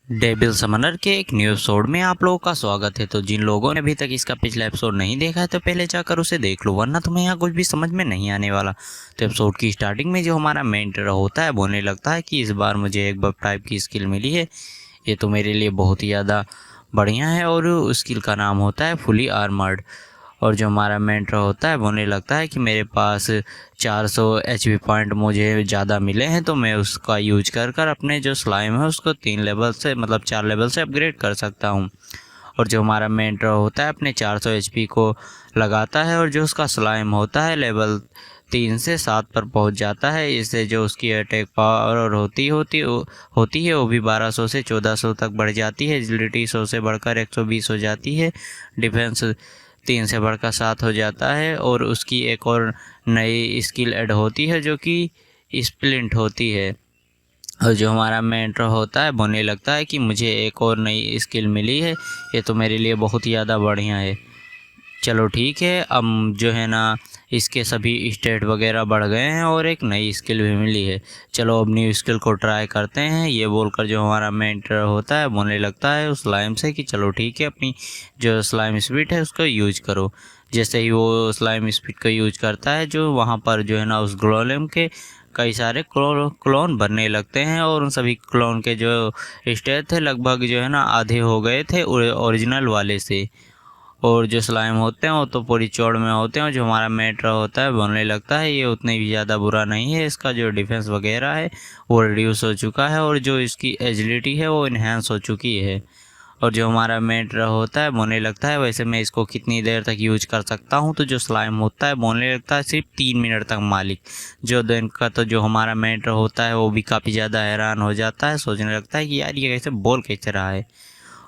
Devil Sumner के एक new episode में आप लोगों का स्वागत है। तो जिन लोगों ने अभी तक इसका पिछला एपिसोड नहीं देखा है तो पहले जाकर उसे देख लो, वरना तुम्हें यहाँ कुछ भी समझ में नहीं आने वाला। तो एपिसोड की स्टार्टिंग में जो हमारा मेन टेरर होता है बोलने लगता है कि इस बार मुझे एक बग टाइप की स्किल मिली है, ये तो मेरे लिए बहुत ही ज़्यादा बढ़िया है। और उस स्किल का नाम होता है फुली आर्मर्ड। और जो हमारा मेंटर होता है बोलने लगता है कि मेरे पास 400 एचपी पॉइंट मुझे ज़्यादा मिले हैं, तो मैं उसका यूज कर कर अपने जो स्लाइम है उसको 3 लेवल से मतलब 4 लेवल से अपग्रेड कर सकता हूँ। और जो हमारा मेंटर होता है अपने 400 एचपी को लगाता है और जो उसका स्लाइम होता है लेवल 3 से 7 पर पहुंच जाता है। इससे जो उसकी अटैक पावर होती है वो भी 1200 से 1400 तक बढ़ जाती है। एजिलिटी 100 से बढ़कर 120 हो जाती है। डिफेंस 3 से बढ़कर 7 हो जाता है। और उसकी एक और नई स्किल ऐड होती है जो कि स्प्लिंट होती है। और जो हमारा मेंटर होता है बोलने लगता है कि मुझे एक और नई स्किल मिली है, ये तो मेरे लिए बहुत ही ज़्यादा बढ़िया है। चलो ठीक है, अब जो है ना इसके सभी स्टेट वगैरह बढ़ गए हैं और एक नई स्किल भी मिली है। चलो अब न्यू स्किल को ट्राई करते हैं। ये बोलकर जो हमारा मेंटर होता है बोलने लगता है उस स्लाइम से कि चलो ठीक है, अपनी जो स्लाइम स्पीड है उसको यूज करो। जैसे ही वो स्लाइम स्पीड को यूज करता है जो वहाँ पर जो है ना उस गोलेम के कई सारे क्लोन बनने लगते हैं। और उन सभी क्लोन के जो स्टेट थे लगभग जो है ना आधे हो गए थे ओरिजिनल वाले से। और जो स्लाइम होते हैं वो तो पूरी चौड़ में होते हैं। और जो हमारा मेट्रो होता है बोलने लगता है ये उतने भी ज़्यादा बुरा नहीं है, इसका जो डिफेंस वगैरह है वो रिड्यूस हो चुका है और जो इसकी एजिलिटी है वो इन्हेंस हो चुकी है। और जो हमारा मेट्रो होता है बोलने लगता है वैसे मैं इसको कितनी देर तक यूज कर सकता हूँ। तो जो स्लाइम होता है बोलने लगता है सिर्फ 3 मिनट तक मालिक। जो दिन का तो जो हमारा मेट्रो होता है वो भी काफ़ी ज़्यादा हैरान हो जाता है, सोचने लगता है कि यार ये कैसे बोल कैसे रहा है।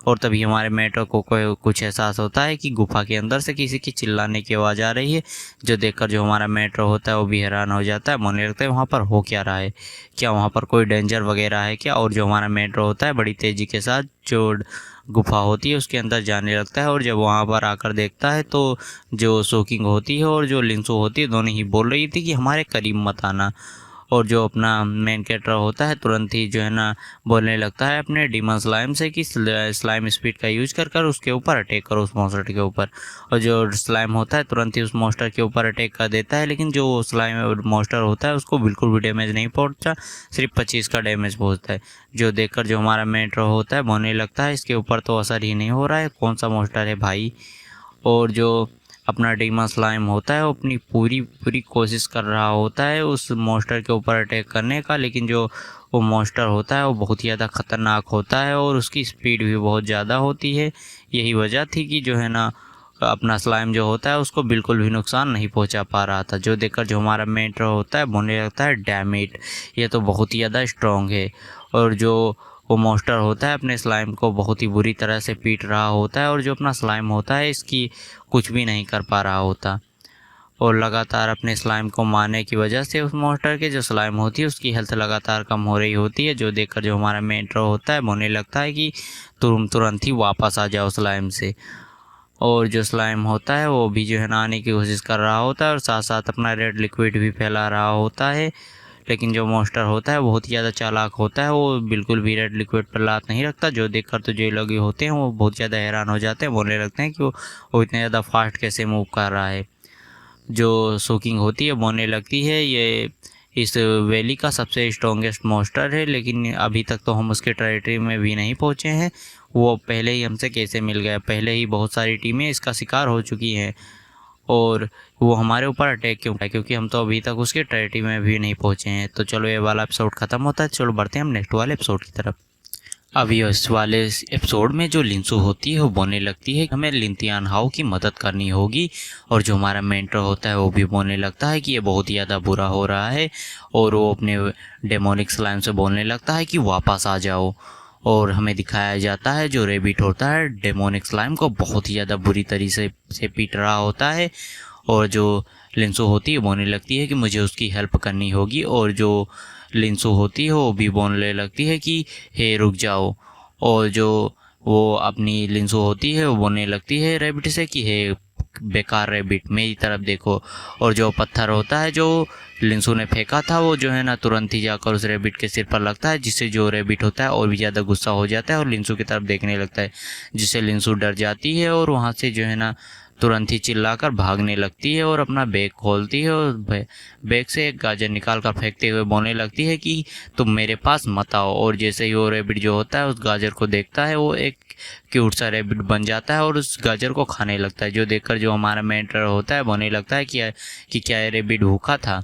और तभी हमारे मेट्रो को कुछ एहसास होता है कि गुफा के अंदर से किसी की चिल्लाने की आवाज़ आ रही है, जो देखकर जो हमारा मेट्रो होता है वो भी हैरान हो जाता है। बोलने लगता है वहाँ पर हो क्या रहा है, क्या वहाँ पर कोई डेंजर वगैरह है क्या। और जो हमारा मेट्रो होता है बड़ी तेज़ी के साथ जो गुफा होती है उसके अंदर जाने लगता है। और जब वहाँ पर आकर देखता है तो जो सोकिंग होती है और जो लिंसू होती है दोनों ही बोल रही थी कि हमारे करीब मत आना। और जो अपना मेन कैरेक्टर होता है तुरंत ही जो है ना बोलने लगता है अपने डीमन स्लाइम से कि स्लाइम स्पीड का यूज कर कर उसके ऊपर अटैक करो, उस मॉन्स्टर के ऊपर। और जो स्लाइम होता है तुरंत ही उस मॉन्स्टर के ऊपर अटैक कर देता है, लेकिन जो स्लाइम मॉन्स्टर होता है उसको बिल्कुल भी डैमेज नहीं पहुंचता, सिर्फ 25 का डैमेज पहुंचता है। जो देखकर जो हमारा मेन होता है बोलने लगता है इसके ऊपर तो असर ही नहीं हो रहा है, कौन सा मॉन्स्टर है भाई। और जो अपना डीमन स्लाइम होता है वो अपनी पूरी कोशिश कर रहा होता है उस मॉन्स्टर के ऊपर अटैक करने का, लेकिन जो वो मॉन्स्टर होता है वो बहुत ही ज़्यादा ख़तरनाक होता है और उसकी स्पीड भी बहुत ज़्यादा होती है। यही वजह थी कि जो है ना अपना स्लाइम जो होता है उसको बिल्कुल भी नुकसान नहीं पहुंचा पा रहा था। जो देखकर जो हमारा मेंटर होता है बोलने लगता है डैम इट, ये तो बहुत ही ज़्यादा स्ट्रॉन्ग है। और जो वो मॉन्स्टर होता है अपने स्लाइम को बहुत ही बुरी तरह से पीट रहा होता है और जो अपना स्लाइम होता है इसकी कुछ भी नहीं कर पा रहा होता। और लगातार अपने स्लाइम को मारने की वजह से उस मॉन्स्टर के जो स्लाइम होती है उसकी हेल्थ लगातार कम हो रही होती है। जो देखकर जो हमारा मेंटर होता है बोलने लगता है कि तुम तुरंत ही वापस आ जाओ स्लाइम से। और जो स्लाइम होता है वो भी जो है ना आने की कोशिश कर रहा होता है और साथ साथ अपना रेड लिक्विड भी फैला रहा होता है। लेकिन जो मॉन्स्टर होता है बहुत ही ज़्यादा चालाक होता है, वो बिल्कुल भी रेड लिक्विड पर लात नहीं रखता। जो देखकर तो जो लोग होते हैं वो बहुत ज़्यादा हैरान हो जाते हैं, बोलने लगते हैं कि वो इतने ज़्यादा फास्ट कैसे मूव कर रहा है। जो सोकिंग होती है बोलने लगती है ये इस वैली का सबसे स्ट्रॉन्गेस्ट मॉन्स्टर है, लेकिन अभी तक तो हम उसके टेरिटरी में भी नहीं पहुँचे हैं। वो पहले ही हमसे कैसे मिल गया, पहले ही बहुत सारी टीमें इसका शिकार हो चुकी हैं और वो हमारे ऊपर अटैक क्यों है, क्योंकि हम तो अभी तक उसके टेरिटरी में भी नहीं पहुँचे हैं। तो चलो ये वाला एपिसोड ख़त्म होता है, चलो बढ़ते हैं हम नेक्स्ट वाले एपिसोड की तरफ। अब इस वाले एपिसोड में जो लिंसू होती है वो बोलने लगती है कि हमें लिंतियान हाउ की मदद करनी होगी। और जो हमारा मेंटर होता है वो भी बोलने लगता है कि ये बहुत ही ज़्यादा बुरा हो रहा है और वो अपने डेमोनिक स्लाइम से बोलने लगता है कि वापस आ जाओ। और हमें दिखाया जाता है जो रेबिट होता है डेमोनिक स्लाइम को बहुत ही ज़्यादा बुरी तरीके से पीट रहा होता है। और जो लिंसू होती है बोलने लगती है कि मुझे उसकी हेल्प करनी होगी। और जो लिंसू होती है वो भी बोलने लगती है कि हे रुक जाओ। और जो वो अपनी लिंसू होती है वो बोलने लगती है रैबिट से कि हे बेकार रैबिट, मेरी तरफ देखो। और जो पत्थर होता है जो लिंसू ने फेंका था वो जो है ना तुरंत ही जाकर उस रैबिट के सिर पर लगता है, जिससे जो रैबिट होता है और भी ज़्यादा गुस्सा हो जाता है और लिंसू की तरफ देखने लगता है, जिससे लिंसू डर जाती है और वहाँ से जो है ना तुरंत ही चिल्लाकर भागने लगती है और अपना बैग खोलती है और बैग से एक गाजर निकाल कर फेंकते हुए बोलने लगती है कि तुम मेरे पास मत आओ। और जैसे ही वो रैबिट जो होता है उस गाजर को देखता है, वो एक क्यूट सा रैबिट बन जाता है और उस गाजर को खाने लगता है, जो देखकर जो हमारा मेंटर होता है बोलने लगता है कि क्या ये रैबिट भूखा था।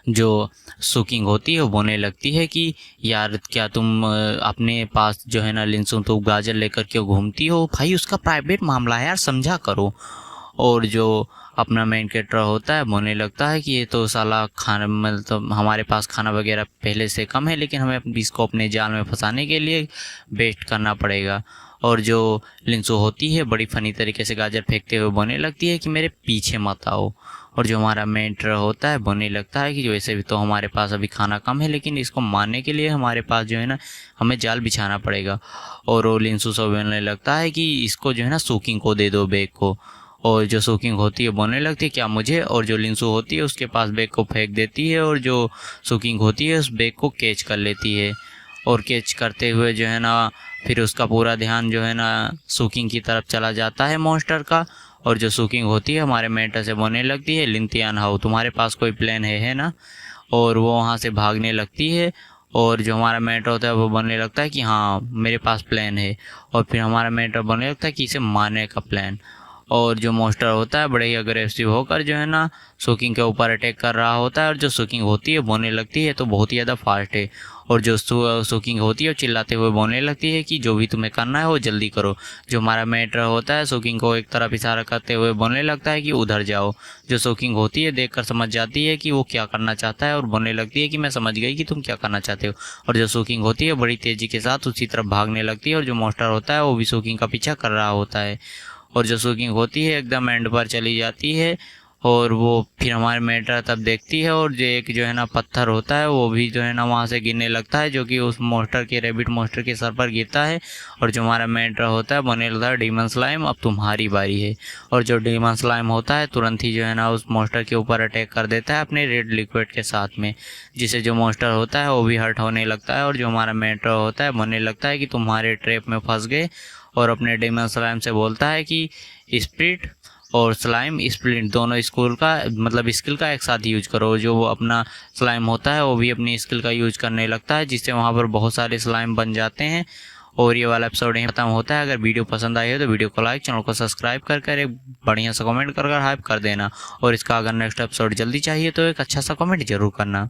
जो सुकिंग होती है वो बोलने लगती है कि यार क्या तुम अपने पास जो है ना लिंसू तो गाजर लेकर क्यों घूमती हो भाई, उसका प्राइवेट मामला है यार, समझा करो। और जो अपना मेन कैरेक्टर होता है बोलने लगता है कि ये तो साला खाना मतलब हमारे पास खाना वगैरह पहले से कम है, लेकिन हमें इसको अपने जाल में फंसाने के लिए वेस्ट करना पड़ेगा। और जो लिंसू होती है बड़ी फनी तरीके से गाजर फेंकते हुए बोलने लगती है कि मेरे पीछे मत आओ। और जो हमारा मेंटर होता है बोलने लगता है कि जो वैसे भी तो हमारे पास अभी खाना कम है, लेकिन इसको मारने के लिए हमारे पास जो है ना हमें जाल बिछाना पड़ेगा। और वो लिंसू सब बोलने लगता है कि इसको जो है ना सुकिंग को दे दो बैग को। और जो सुकिंग होती है बोलने लगती है क्या मुझे, और जो लिंसू होती है उसके पास बैग को फेंक देती है और जो सुकिंग होती है उस बैग को कैच कर लेती है। और कैच करते हुए जो है ना फिर उसका पूरा ध्यान जो है ना सुकिंग की तरफ चला जाता है मॉन्स्टर का। और जो सुकिंग होती है हमारे मेंटर से बोलने लगती है लिंतियान हाउ, तुम्हारे पास कोई प्लान है ना। और वो वहाँ से भागने लगती है और जो हमारा मेंटर होता है वो बोलने लगता है कि हाँ मेरे पास प्लान है। और फिर हमारा मेंटर बोलने लगता है कि इसे मारने का प्लान। और जो मॉन्स्टर होता है बड़े ही अग्रेसिव होकर जो है ना सुकिंग के ऊपर अटैक कर रहा होता है। और जो सुकिंग होती है बोलने लगती है तो बहुत ही ज़्यादा फास्ट है। और जो सुकिंग होती है वो चिल्लाते हुए बोलने लगती है कि जो भी तुम्हें करना है वो जल्दी करो। जो हमारा मेंटर होता है सुकिंग को एक तरफ इशारा करते हुए बोलने लगता है कि उधर जाओ। जो सुकिंग होती है देखकर समझ जाती है कि वो क्या करना चाहता है और बोलने लगती है कि मैं समझ गई कि तुम क्या करना चाहते हो। और जो सुकिंग होती है बड़ी तेज़ी के साथ उसी तरफ भागने लगती है और जो मॉन्स्टर होता है वो भी सुकिंग का पीछा कर रहा होता है। और जो सुकिंग होती है एकदम एंड पर चली जाती है और वो फिर हमारे मेंटर तब देखती है और जो एक जो है ना पत्थर होता है वो भी जो है ना वहाँ से गिरने लगता है, जो कि उस मॉन्स्टर के रैबिट मॉन्स्टर के सर पर गिरता है। और जो हमारा मेंटर होता है बोलने लगता है डीमन स्लाइम अब तुम्हारी बारी है। और जो डीमन स्लाइम होता है तुरंत ही जो है ना उस मॉन्स्टर के ऊपर अटैक कर देता है अपने रेड लिक्विड के साथ में, जिससे जो मॉन्स्टर होता है वो भी हर्ट होने लगता है। और जो हमारा मेंटर होता है बोलने लगता है कि तुम्हारे ट्रैप में फंस गए और अपने डीमन स्लाइम से बोलता है कि स्पिरिट और स्लाइम स्प्लिट दोनों स्कूल का मतलब स्किल का एक साथ यूज करो। जो वो अपना स्लाइम होता है वो भी अपनी स्किल का यूज करने लगता है, जिससे वहाँ पर बहुत सारे स्लाइम बन जाते हैं। और ये वाला एपिसोड यहीं खत्म होता है। अगर वीडियो पसंद आई हो तो वीडियो को लाइक, चैनल को सब्सक्राइब कर एक बढ़िया सा कमेंट कर हाइप कर देना। और इसका अगर नेक्स्ट एपिसोड जल्दी चाहिए तो एक अच्छा सा कमेंट जरूर करना।